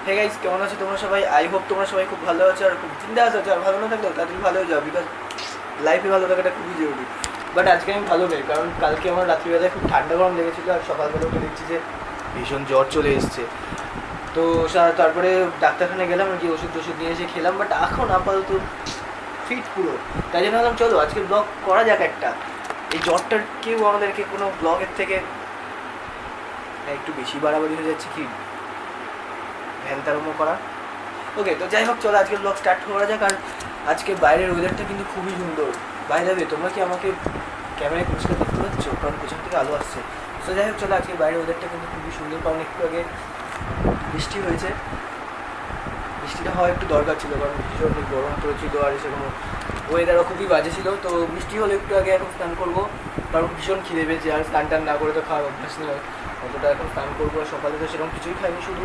Hey guys, কেমন আছো তোমরা সবাই? আই হোপ তোমরা সবাই খুব ভালো আছো আর খুব চিন্তা আছো। আর ভালো না থাকলেও তাদের ভালো হয়ে যাও, বিকজ লাইফে ভালো থাকাটা খুবই জরুরি। বাট আজকে আমি ভালো নেই, কারণ কালকে আমার রাত্রিবেলায় খুব ঠান্ডা গরম লেগেছিলো আর সকালবেলা উঠে দেখছি যে ভীষণ জ্বর চলে এসছে। তো তারপরে ডাক্তারখানায় গেলাম আর কি, ওষুধ নিয়ে এসে খেলাম। বাট এখন আপাতত ফিট পুরো। তাই জন্য ভাবলাম চলো আজকে ব্লগ করা যাক একটা। এই জ্বরটার কেউ আমাদেরকে কোনো ব্লগের থেকে একটু বেশি বাড়াবাড়ি হয়ে যাচ্ছে কি ভ্যানতারমো করা। ওকে, তো যাই হোক চলো আজকের ব্লগ স্টার্ট করা যাক। আর আজকে বাইরের ওয়েদারটা কিন্তু খুবই সুন্দর। বাইরে তোমরা কি আমাকে ক্যামেরায় পরিষ্কার দেখতে পাচ্ছ? কারণ পেছন থেকে আলো আসছে। তো যাই হোক চলো, আজকে বাইরের ওয়েদারটা কিন্তু খুবই সুন্দর, কারণ একটু আগে বৃষ্টি হয়েছে। বৃষ্টিটা হওয়া একটু দরকার ছিল, কারণ ভীষণ গরম পড়েছিল আর সেরকম ওয়েদারও খুবই বাজে ছিল। তো বৃষ্টি হলে একটু আগে এখন স্নান করবো, কারণ ভীষণ খিদে পেয়েছে। আর স্নান টান না করে তো খাওয়ার অভ্যাস নেই অতটা। এখন স্নান করবো। সকালে তো সেরকম কিছুই খাইনি, শুধু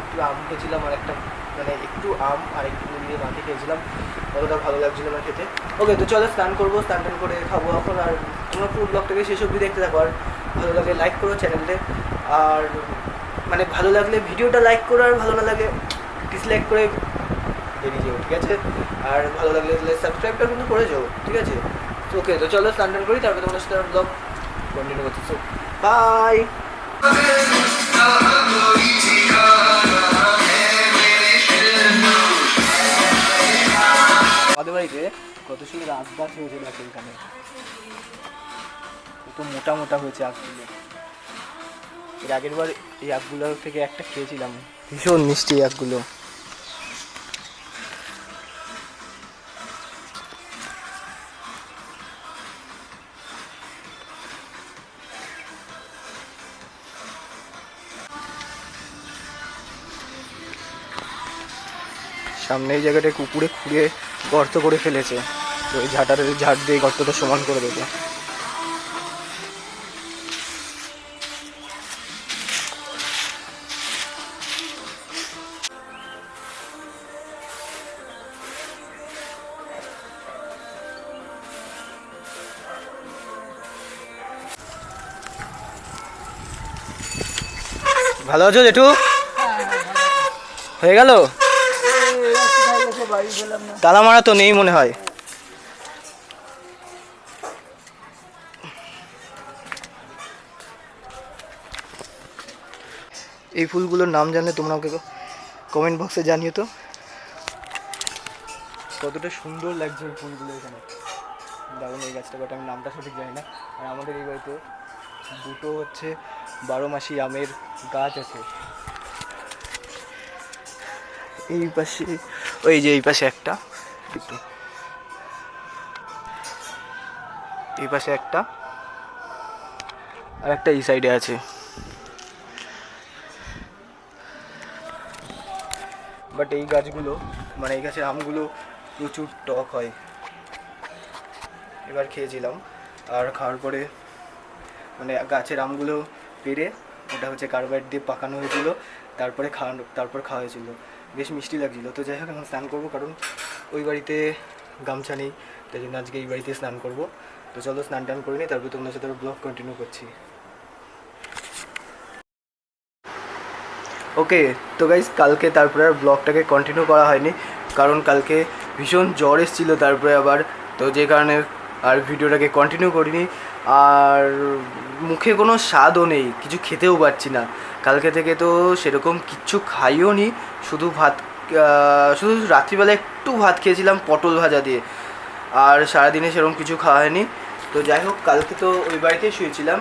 একটু আম খেয়েছিলাম আর একটু আম আর একটু মুড়ি দিয়ে মাখে খেয়েছিলাম। অতটা ভালো লাগছিলো না খেতে। ওকে, তো চলো স্নান করবো, স্নান টান করে খাবো এখন। আর তোমরা পুরো ব্লগটাকে শেষ অবধি দেখতে থাকো। আর ভালো লাগলে লাইক করো চ্যানেলটা। আর ভালো লাগলে ভিডিওটা লাইক করো, আর ভালো না লাগে ডিসলাইক করে বেরিয়ে যাও, ঠিক আছে? আর ভালো লাগলে সাবস্ক্রাইবটা কিন্তু করে যাও, ঠিক আছে? ওকে, তো চলো স্নান টান করি, তারপরে তোমাদের সাথে ব্লগ কন্টিনিউ করছি। So bye. আমাদের বাড়িতে কত সুন্দর আখ গাছ হয়েছে, দেখো এখানে কত মোটা মোটা হয়েছে আখগুলো। এর আগের বার এই আখগুলো থেকে একটা খেয়েছিলাম, ভীষণ মিষ্টি আখগুলো। সামনে এই জায়গাটা কুকুরে খুঁড়ে গর্ত করে ফেলেছে, তো ওই ঝাড় দিয়ে গর্তটা সমান করে দেবে। ভালো আছো জেঠু? হয়ে গেল? তালা মারা তো নেই মনে হয়। এই ফুলগুলোর নাম জানলে তোমরা আমাকে কমেন্ট বক্সে জানিও তো, কতটা সুন্দর লাগছে এই ফুলগুলো এখানে। দারুণ এই গাছটা, বাট আমি নামটা সঠিক জানি না। আর আমাদের এই বাড়িতে দুটো 12 মাসি আমের গাছ আছে। এই পাশে এই পাশে একটা, এই পাশে একটা, আর একটা এই সাইডে আছে। বাট এই গাছগুলো এই গাছের আমগুলো প্রচুর টক হয়। এবার খেয়েছিলাম, আর খাওয়ার পরে গাছের আমগুলো পেরে ওটা কার্বাইড দিয়ে পাকানো হয়েছিল, তারপর খাওয়া হয়েছিল। বেশ মিষ্টি লাগছিলো। তো যাই হোক, এখন স্নান করবো, কারণ ওই বাড়িতে গামছা নেই, তাই জন্য আজকে এই বাড়িতে স্নান করবো। তো চলো স্নান টান করে নিই, তারপরে তোমাদের সাথে ব্লগ কন্টিনিউ করছি। ওকে, তো গাইজ কালকে তারপরে আর ব্লগটাকে কন্টিনিউ করা হয়নি, কারণ কালকে ভীষণ জ্বর এসেছিলো তারপরে আবার। তো যে কারণে আর ভিডিওটাকে কন্টিনিউ করিনি। আর মুখে কোনো স্বাদও নেই, কিছু খেতেও পারছি না কালকে থেকে। তো সেরকম কিচ্ছু খাইও নি, শুধু রাত্রিবেলা একটু ভাত খেয়েছিলাম পটল ভাজা দিয়ে। আর সারাদিনে সেরকম কিছু খাওয়া হয়নি। তো যাই হোক, কালকে তো ওই বাড়িতেই শুয়েছিলাম।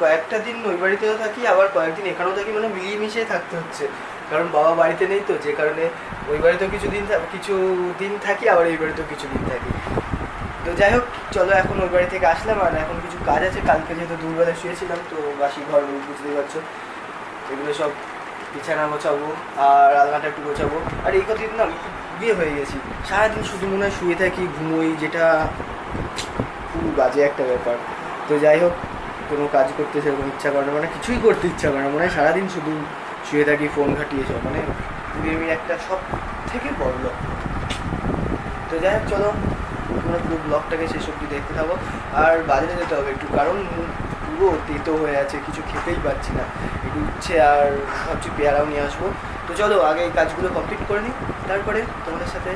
কয়েকটা দিন ওই বাড়িতেও থাকি, আবার কয়েকদিন এখানেও থাকি, মিলিয়ে মিশিয়ে থাকতে হচ্ছে, কারণ বাবা বাড়িতে নেই। তো যে কারণে ওই বাড়িতেও কিছু দিন থাকি, আবার এই বাড়িতেও কিছু দিন থাকি। তো যাই হোক চলো, এখন ওই বাড়ি থেকে আসলাম, আর এখন কিছু কাজ আছে। কালকে যেহেতু দুপুরবেলা শুয়েছিলাম, তো বাসি ঘর বুঝতেই পারছো, এগুলো সব বিছানা গোছাবো আর আলনাটা একটু গোছাবো। আর এই কদিন না বিয়ে হয়ে গেছি, সারাদিন শুধু মনে হয় শুয়ে থাকি, ঘুমোই, যেটা খুব বাজে একটা ব্যাপার। তো যাই হোক, কোনো কাজ করতে সেরকম ইচ্ছা করে না, কিছুই করতে ইচ্ছা করে না, সারাদিন শুধু শুয়ে থাকি, ফোন ঘাটিয়ে সব, আমি একটা সব থেকে বড় লক্ষ্য। তো যাই হোক চলো, তোমরা পুরো ব্লগটাকে শেষ অবধি দেখতে থাকো। আর বাজারে যেতে হবে একটু, কারণ পুরো তেতো হয়ে আছে, কিছু খেতেই পাচ্ছি না। একটু উচ্ছে আর ভাবছি পেয়ারাও নিয়ে আসবো। তো তো চলো আগে এই কাজগুলো কমপ্লিট করে নিই, তারপরে তোমাদের সাথে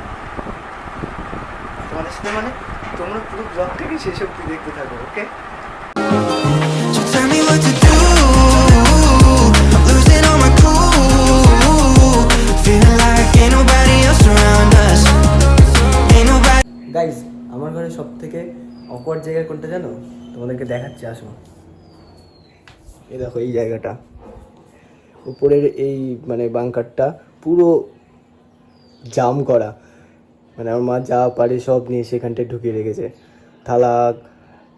মানে তোমরা পুরো ব্লগটাকে শেষ অবধি দেখতে থাকো, ওকে? So tell me what to do. Losing all my cool. Feeling like ain't nobody else around us. Ain't nobody. Guys, আমার ঘরে সব থেকে অকওয়ার্ড জায়গা কোনটা জানো? তোমাদেরকে দেখাচ্ছি, আসো। এই দেখো এই জায়গাটা, উপরের এই মানে বাংকারটা পুরো জাম করা, মানে আমার মা যা পারে সব নিয়ে সেখানটায় ঢুকিয়ে রেখেছে। থালা,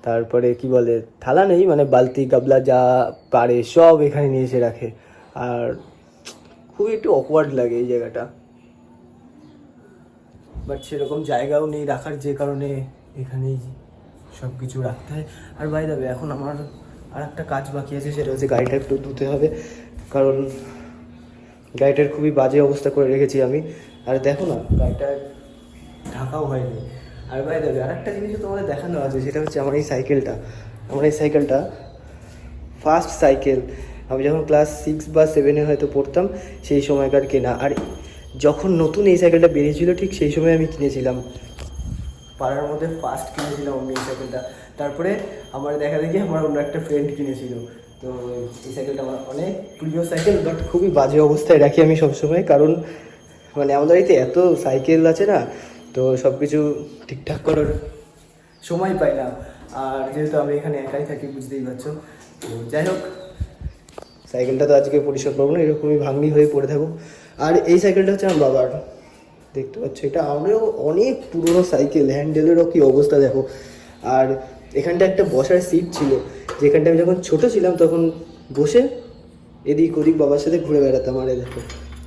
তারপরে কি বলে, থালা নেই মানে বালতি গাবলা যা পারে সব এখানে নিয়ে এসে রাখে। আর খুবই একটু অকওয়ার্ড লাগে এই জায়গাটা, বাট সেরকম জায়গাও নেই রাখার, যে কারণে এখানেই সব কিছু রাখতে হয়। আর বাই দ্য ওয়ে, এখন আমার আর একটা কাজ বাকি আছে, সেটা হচ্ছে গাড়িটা একটু ধুতে হবে, কারণ গাড়িটার খুবই বাজে অবস্থা করে রেখেছি আমি। আর দেখো না, গাড়িটা ঢাকাও হয়নি। আর বাই দ্য ওয়ে, আর একটা জিনিসও তোমাদের দেখানো আছে, সেটা হচ্ছে আমার এই সাইকেলটা। আমার এই সাইকেলটা ফার্স্ট সাইকেল, আমি যখন ক্লাস 6 বা 7-এ হয়তো পড়তাম সেই সময়কার কেনা। আর যখন নতুন এই সাইকেলটা বেরিয়েছিল ঠিক সেই সময় আমি কিনেছিলাম, পাড়ার মধ্যে ফার্স্ট কিনেছিলাম আমি এই সাইকেলটা। তারপরে আমার দেখা দেখি আমার অন্য একটা ফ্রেন্ড কিনেছিল। তো এই সাইকেলটা আমার অনেক প্রিয় সাইকেল, বাট খুবই বাজে অবস্থায় রাখি আমি সবসময়, কারণ মানে আমাদের বাড়িতে এত সাইকেল আছে না, তো সব কিছু ঠিকঠাক করার সময় পাই না। আর যেহেতু আমি এখানে একাই থাকি, বুঝতেই পারছো। তো যাই হোক, সাইকেলটা তো আজকে পরিষ্কার করবো না, এরকমই ভাঙনি হয়ে পড়ে থাকুক। আর এই সাইকেলটা হচ্ছে আমার বাবার, দেখতে পাচ্ছ, এটা আমরাও অনেক পুরনো সাইকেল, হ্যান্ডেলেরও কি অবস্থা দেখো। আর এখানটা একটা বসার সিট ছিল, যেখানটা আমি যখন ছোট ছিলাম তখন বসে এদিক ওদিক বাবার সাথে ঘুরে বেড়াতাম। আর এই দেখো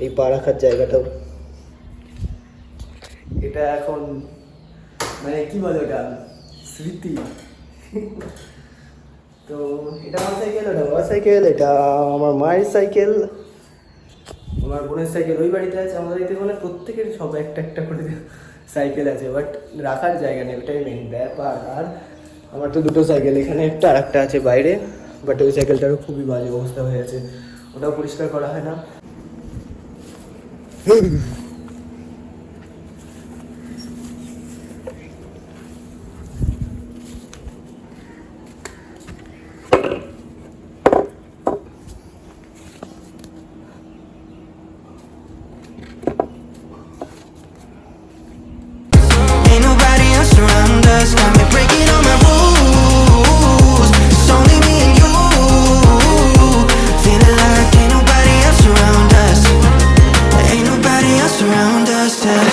এই পা রাখার জায়গাটাও, এটা এখন মানে কি বলে ওটা, স্মৃতি। তো এটা আমার সাইকেল, ওটা বাবার সাইকেল, এটা আমার মায়ের সাইকেল, আমার বোনের সাইকেল ওই বাড়িতে আছে। আমাদের বাড়িতে মানে প্রত্যেকের সব একটা একটা করে সাইকেল আছে, বাট রাখার জায়গা নেই, ওটাই মেন ব্যাপার। আর আমার তো দুটো সাইকেল, এখানে একটা আর একটা আছে বাইরে, বাট ওই সাইকেলটারও খুবই বাজে অবস্থা হয়ে আছে, ওটাও পরিষ্কার করা হয় না। Ain't nobody else around us. Got me breaking all my rules. It's only me and you. Feeling like ain't nobody else around us. Ain't nobody else around us. Yeah.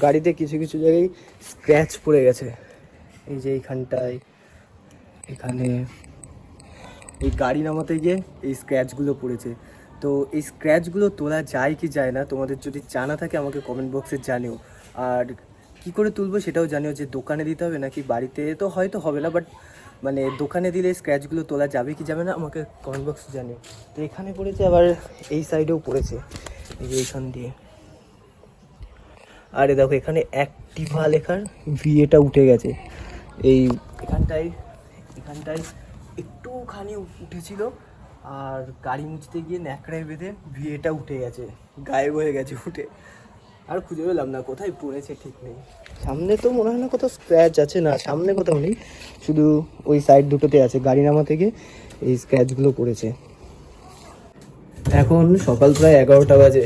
গাড়িতে কিছু কিছু জায়গায় স্ক্র্যাচ পড়ে গেছে, এই যে এইখানটায়, এখানে এই গাড়ি নামাতে গিয়ে এই স্ক্র্যাচগুলো পড়েছে। তো এই স্ক্র্যাচগুলো তোলা যায় কি যায় না, তোমাদের যদি জানা থাকে আমাকে কমেন্ট বক্সে জানিও। আর কি করে তুলবো সেটাও জানিও, যে দোকানে দিতে হবে নাকি বাড়িতে, তো হয়তো হবে না, বাট মানে দোকানে দিলে স্ক্র্যাচগুলো তোলা যাবে কি যাবে না আমাকে কমেন্ট বক্সে জানিও। তো এখানে পড়েছে, আবার এই সাইডেও পড়েছে, এই যে এইখান দিয়ে। আরে দেখো এখানে অ্যাক্টিভা লেখার ভিএটা উঠে গেছে, এই এখানটায় একটুখানি উঠেছিল, আর গাড়ি মুছতে গিয়ে ন্যাকড়ায় বেঁধে ভিএটা উঠে গেছে, গায়েব হয়ে গেছে উঠে। আর খুঁজে পেলাম না কোথায় পড়েছে, ঠিক নেই। সামনে তো মনে হয় না কোথাও স্ক্র্যাচ আছে, না সামনে কোথাও নেই, শুধু ওই সাইড দুটোতে আছে। গাড়ি নামা থেকে এই স্ক্র্যাচগুলো পড়েছে। এখন সকাল প্রায় 11টা বাজে,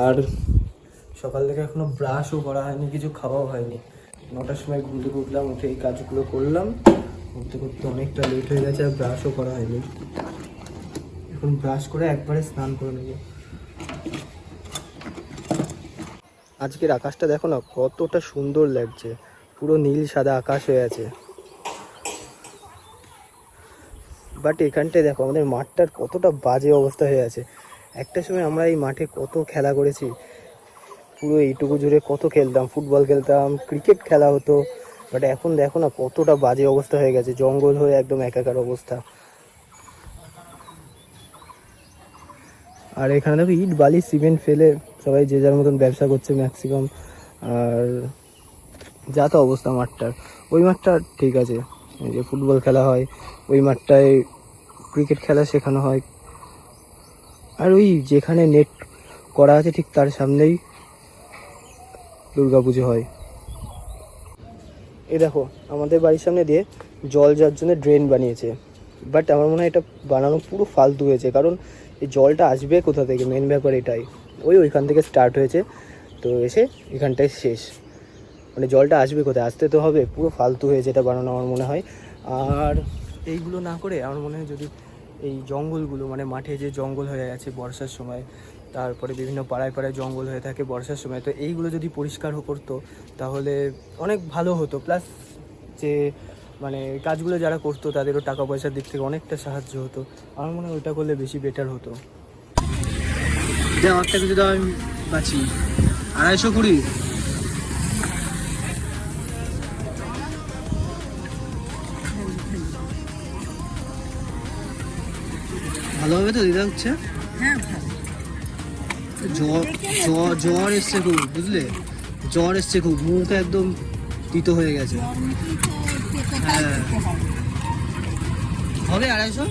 আর সকাল থেকে এখনো ব্রাশও করা হয়নি, কিছু খাওয়াও হয়নি। 9টার সময় ঘুম থেকে উঠলাম, উঠে এই কাজগুলো করলাম, করতে করতে অনেকটা লেট হয়ে গেছে, আর ব্রাশও করা হয়নি। এখন ব্রাশ করে একবারে স্নান করে নেব। আজকের আকাশটা দেখো না কতটা সুন্দর লাগছে, পুরো নীল সাদা আকাশ হয়ে আছে। বাট এখানটায় দেখো আমাদের মাঠটার কতটা বাজে অবস্থা হয়ে আছে। একটা সময় আমরা এই মাঠে কত খেলা করেছি, পুরো এইটুকু জুড়ে কত খেলতাম, ফুটবল খেলতাম, ক্রিকেট খেলা হতো, বাট এখন দেখো না কতটা বাজে অবস্থা হয়ে গেছে, জঙ্গল হয়ে একদম একাকার অবস্থা। আর এখানে দেখো ইট বালি সিমেন্ট ফেলে সবাই যে যার মতন ব্যবসা করছে ম্যাক্সিমাম। আর যা তো অবস্থা মাঠটার, ওই মাঠটা ঠিক আছে, এই যে ফুটবল খেলা হয়, ওই মাঠটায় ক্রিকেট খেলা শেখানো হয়। আর ওই যেখানে নেট করা আছে ঠিক তার সামনেই দুর্গাপুজো হয়। এই দেখো আমাদের বাড়ির সামনে দিয়ে জল যাওয়ার জন্য ড্রেন বানিয়েছে, বাট আমার মনে হয় এটা বানানো পুরো ফালতু হয়েছে, কারণ এই জলটা আসবে কোথা থেকে, মেন ব্যাপার এটাই। ওইখান থেকে স্টার্ট হয়েছে তো এসে এখানটায় শেষ, মানে জলটা আসবে কোথায়, আসতে তো হবে, পুরো ফালতু হয়েছে এটা বানানো আমার মনে হয়। আর এইগুলো না করে আমার মনে হয় যদি এই জঙ্গলগুলো, মানে মাঠে যে জঙ্গল হয়ে গেছে বর্ষার সময়, তারপরে বিভিন্ন পাড়ায় পাড়ায় জঙ্গল হয়ে থাকে বর্ষার সময়, তো এইগুলো যদি পরিষ্কার করতো তাহলে অনেক ভালো হতো। প্লাস যে মানে কাজগুলো যারা করতো তাদেরও টাকা পয়সার দিক থেকে অনেকটা সাহায্য হতো। আমার মনে হয় ওইটা করলে বেশি বেটার হতো। একটা কিছু দাও আমি বাঁচি, 250 ভালো হবে তো দিদা হচ্ছে। জ্বর এসছে খুব, বুঝলে, জ্বর এসছে খুব, মুখ একদম তিতো হয়ে গেছে। হ্যাঁ হবে 250।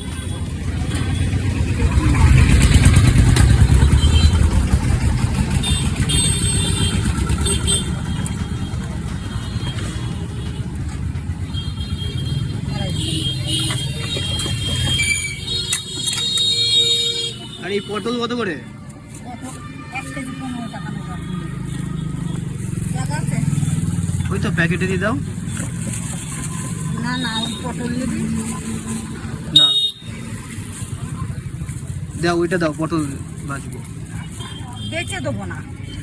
আর এই পটল কত করে? ওই তো প্যাকেটে দিয়ে দাও না না পটল নেবি না, দাও ওইটা দাও, পটল বাঁচবো। বেচে দেবো না,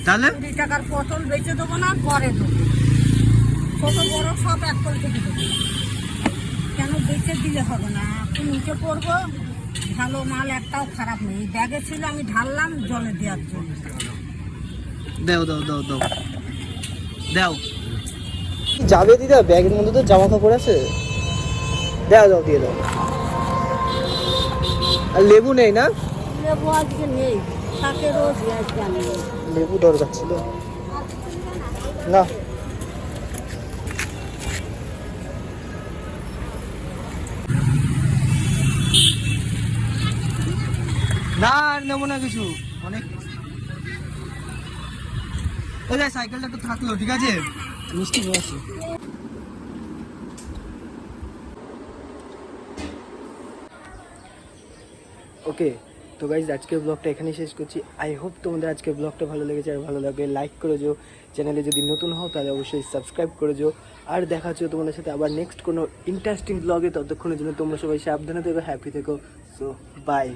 তাহলে 20 টাকার পটল বেচে দেবো না, পরে দেবো। ছোট বড় সব এক করে কেটে দেবো, কেন বেচে দিলে হবে না, এখন নিচে পড়বো। ভালো মাল একটাও খারাপ নেই, ব্যাগে ছিল আমি ঢাললাম জলে দেওয়ার জন্য। দাও দাও দাও দাও দাও। যাবে দিদা, ব্যাগের মধ্যে তো জামা কাপড় আছে, দাও দাও দিয়ে দাও। আর লেবু নেই না? লেবু আজকে নেই, থাকে রোজ আজকে আমি নেই। লেবু দরকার ছিল না। না আর নেবো না কিছু, অনেক। ওই দেখ সাইকেলটা একটু থাকলো, ঠিক আছে, মিষ্টি নিয়ে আসি। ওকে তো গাইজ আজকের ব্লগটা এখানেই শেষ করছি। আই হোপ তোমাদের আজকের ব্লগটা ভালো লেগেছে, আর ভালো লাগবে লাইক করে যেও, চ্যানেলে যদি নতুন হও তাহলে অবশ্যই সাবস্ক্রাইব করে যেও। আর দেখা হচ্ছে তোমাদের সাথে আবার নেক্সট কোনো ইন্টারেস্টিং ব্লগে, ততক্ষণের জন্য তোমরা সবাই সাবধানে থেকো, হ্যাপি থেকো। So by.